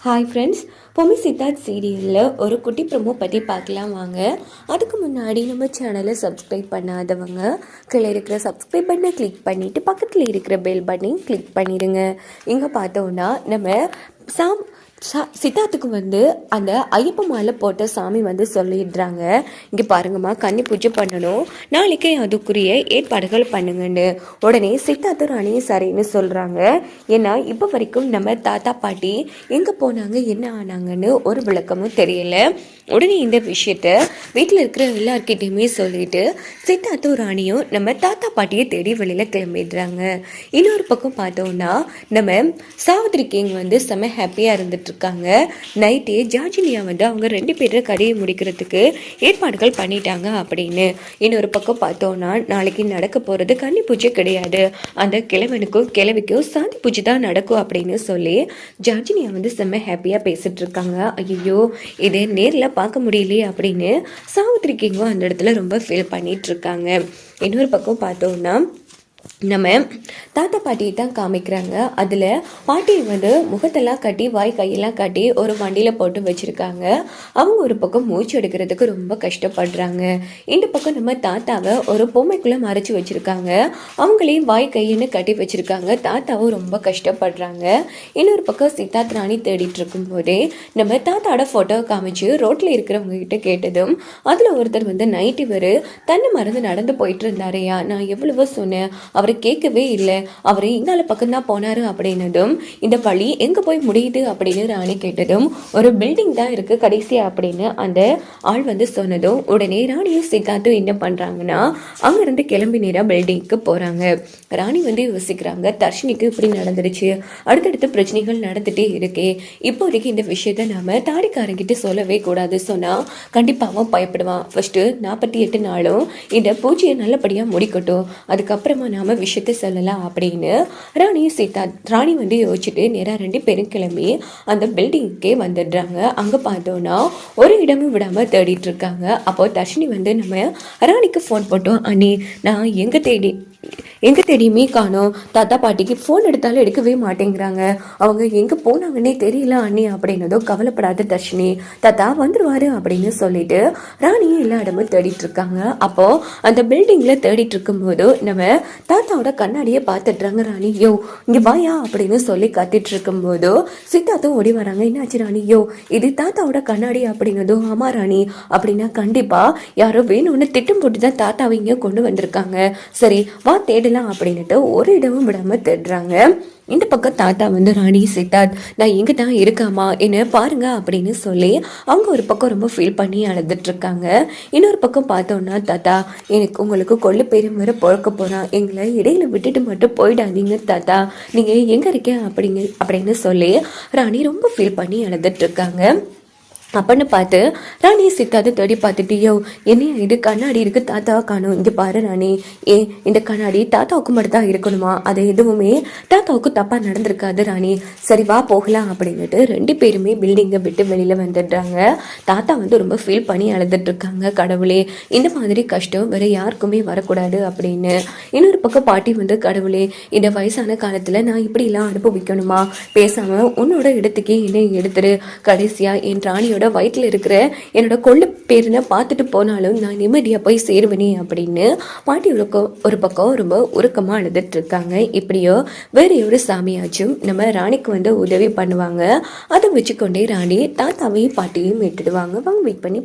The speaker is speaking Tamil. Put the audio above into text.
ஹாய் ஃப்ரெண்ட்ஸ், பொம்மி சித்தார்த் சீரியலில் ஒரு குட்டி ப்ரோமோ பற்றி பார்க்கலாம் வாங்க. அதுக்கு முன்னாடி நம்ம சேனலை சப்ஸ்கிரைப் பண்ணாதவங்க கீழே இருக்கிற சப்ஸ்கிரைப் பட்டனை கிளிக் பண்ணிவிட்டு பக்கத்தில் இருக்கிற பெல் பட்டனையும் கிளிக் பண்ணிடுங்க. இங்கே பார்த்தோன்னா நம்ம சித்தார்த்துக்கு அந்த ஐயப்ப மாலை போட்ட சாமி சொல்லிடுறாங்க, இங்கே பாருங்கம்மா கன்னி பூஜை பண்ணணும், நாளைக்கே அதுக்குரிய ஏற்பாடுகள் பண்ணுங்கன்னு. உடனே சித்தார்த்து ராணியும் சரின்னு சொல்கிறாங்க. ஏன்னா இப்போ வரைக்கும் நம்ம தாத்தா பாட்டி எங்கே போனாங்க என்ன ஆனாங்கன்னு ஒரு விளக்கமும் தெரியல. உடனே இந்த விஷயத்த வீட்டில் இருக்கிற எல்லார்கிட்டையுமே சொல்லிட்டு சித்தார்த்தும் ராணியும் நம்ம தாத்தா பாட்டியை தேடி வெளியில் கிளம்பிடுறாங்க. இன்னொரு பக்கம் பார்த்தோன்னா நம்ம சாவித்ரி கிங் செம்ம ஹாப்பியாக இருந்துட்டுருக்காங்க. நைட்டே ஜார்ஜினியா அவங்க 2 பேரை கடையை முடிக்கிறதுக்கு ஏற்பாடுகள் பண்ணிட்டாங்க அப்படின்னு. இன்னொரு பக்கம் பார்த்தோன்னா நாளைக்கு நடக்க போகிறது கன்னி பூஜை கிடையாது, அந்த கிழவனுக்கும் கிழவிக்கும் சாந்தி பூஜை தான் நடக்கும் அப்படின்னு சொல்லி ஜார்ஜினியா செம்ம ஹாப்பியாக பேசிட்டு இருக்காங்க. ஐயோ இதே நேரில் பார்க்க முடியலையே அப்படின்னு சாவித்ரி கிங்கும் அந்த இடத்துல ரொம்ப ஃபீல் பண்ணிட்டு இருக்காங்க. இன்னொரு பக்கம் பார்த்தோம்னா நம்ம தாத்தா பாட்டியை தான் காமிக்கிறாங்க. அதில் பாட்டியை முகத்தெல்லாம் கட்டி வாய் கையெல்லாம் கட்டி ஒரு வண்டியில் போட்டு வச்சுருக்காங்க. அவங்க ஒரு பக்கம் மூச்சு எடுக்கிறதுக்கு ரொம்ப கஷ்டப்படுறாங்க. இந்த பக்கம் நம்ம தாத்தாவை ஒரு பொம்மைக்குள்ளே மறைச்சி வச்சுருக்காங்க. அவங்களையும் வாய் கையின்னு கட்டி வச்சுருக்காங்க. தாத்தாவும் ரொம்ப கஷ்டப்படுறாங்க. இன்னொரு பக்கம் சித்தார்த் ராணி தேடிட்டு இருக்கும்போதே நம்ம தாத்தாவோட ஃபோட்டோவை காமிச்சு ரோட்டில் இருக்கிறவங்க கிட்ட கேட்டதும் அதில் ஒருத்தர் நைட்டு தன்னை மறந்து நடந்து போயிட்டு இருந்தாரையா, நான் எவ்வளவோ சொன்னேன், அவரை கேட்கவே இல்லை, அவர் இங்கால பக்கம்தான் போனாரு அப்படின்னதும் இந்த வழி எங்கே போய் முடியுது அப்படின்னு ராணி கேட்டதும் ஒரு பில்டிங் தான் இருக்கு கடைசியா அப்படின்னு அந்த ஆள் சொன்னதும் உடனே ராணியும் சித்தார்த்தும் என்ன பண்றாங்கன்னா அங்கிருந்து கிளம்பி நேரா பில்டிங்க்கு போறாங்க. ராணி யோசிக்கிறாங்க, தர்ஷினிக்கு இப்படி நடந்துருச்சு, அடுத்தடுத்து பிரச்சனைகள் நடந்துட்டே இருக்கே, இப்போதைக்கு இந்த விஷயத்த நாம தாடிக்காரங்கிட்ட சொல்லவே கூடாது, சொன்னா கண்டிப்பாவும் பயப்படுவான். ஃபர்ஸ்ட் 48 நாளும் இந்த பூஜையை நல்லபடியா முடிக்கட்டும், அதுக்கப்புறமா நாம விஷயத்தை சொல்லலாம் அப்படின்னு ராணி யோசிச்சுட்டு நேராக 2 பேரும் கிளம்பி அந்த பில்டிங்க்கே வந்துடுறாங்க. அங்கே பார்த்தோன்னா ஒரு இடமும் விடாமல் தேடிட்டு இருக்காங்க. அப்போ தர்ஷினி நம்ம ராணிக்கு ஃபோன் போட்டோம், அண்ணி நான் எங்கே தேடியுமே காணோம், தாத்தா பாட்டிக்கு ஃபோன் எடுத்தாலும் எடுக்கவே மாட்டேங்கிறாங்க, அவங்க எங்கே போனாங்கன்னே தெரியல அண்ணி அப்படின்னதும் கவலைப்படாத தர்ஷினி, தாத்தா வந்துடுவாரு அப்படின்னு சொல்லிட்டு ராணியும் எல்லா இடமும் தேடிட்டு இருக்காங்க. அப்போ அந்த பில்டிங்கில் தேடிட்டு இருக்கும்போது நம்ம தாத்தாவோட கண்ணாடியை பார்த்துடுறாங்க. ராணி யோ இங்கே வாயா அப்படின்னு சொல்லி கத்திட்டு இருக்கும்போது சித்தார்த்தும் ஓடி வராங்க. என்னாச்சு ராணி, யோ இது தாத்தாவோட கண்ணாடி அப்படின்னதும் ஆமா ராணி, அப்படின்னா கண்டிப்பா யாரோ வேணும்னு திட்டம் போட்டு தான் தாத்தாவை இங்கே கொண்டு வந்திருக்காங்க, சரி வா தேடலாம் அப்படின்னுட்டு ஒரு இடமும் விடாம தேடுறாங்க. இந்த பக்கம் தாத்தா ராணி சித்தார்த் நான் எங்கே தான் இருக்காமா என்ன பாருங்க அப்படின்னு சொல்லி அவங்க ஒரு பக்கம் ரொம்ப ஃபீல் பண்ணி அழுதுட்டு இருக்காங்க. இன்னொரு பக்கம் பார்த்தோன்னா தாத்தா எனக்கு உங்களுக்கு கொள்ளு பேரும் வேற பொழக்க போறான், எங்களை இடையில விட்டுட்டு மட்டும் போயிடாதீங்க தாத்தா, நீங்க எங்க இருக்க அப்படின்னு சொல்லி ராணி ரொம்ப ஃபீல் பண்ணி அழுதுட்டு இருக்காங்க. அப்படின்னு பார்த்து ராணியை சித்தார்த்து தேடி பார்த்துட்டு, யோ என்னையா இது கண்ணாடி இருக்கு தாத்தாவை காணும், இங்கே பாரு ராணி, இந்த கண்ணாடி தாத்தாவுக்கு மட்டும் தான் இருக்கணுமா, அது எதுவுமே தாத்தாவுக்கு தப்பாக நடந்திருக்காது ராணி, சரி வா போகலாம் அப்படின்னுட்டு 2 பேருமே பில்டிங்கை விட்டு வெளியில் வந்துடுறாங்க. தாத்தா ரொம்ப ஃபீல் பண்ணி அழுதுட்டு இருக்காங்க, கடவுளே இந்த மாதிரி கஷ்டம் வேற யாருக்குமே வரக்கூடாது அப்படின்னு. இன்னொரு பக்கம் பாட்டி கடவுளே இந்த வயசான காலத்தில் நான் இப்படிலாம் அனுபவிக்கணுமா, பேசாமல் உன்னோட இடத்துக்கே என்னை எடுத்துரு, கடைசியா என் ராணியோட வயிற்றுல இருக்கிற என்னோட கொள்ளு பேருனை பார்த்துட்டு போனாலும் நான் நிம்மதியா போய் சேருவனே அப்படின்னு பாட்டி ஒரு பக்கம் ரொம்ப உருக்கமா அழுதுட்டு இருக்காங்க. இப்படியோ வேற ஒரு சாமியாச்சும் நம்ம ராணிக்கு உதவி பண்ணுவாங்க. அதை வச்சுக்கொண்டே ராணி தாத்தாவையும் பாட்டியும் விட்டுடுவாங்க. வாங்க வெயிட் பண்ணி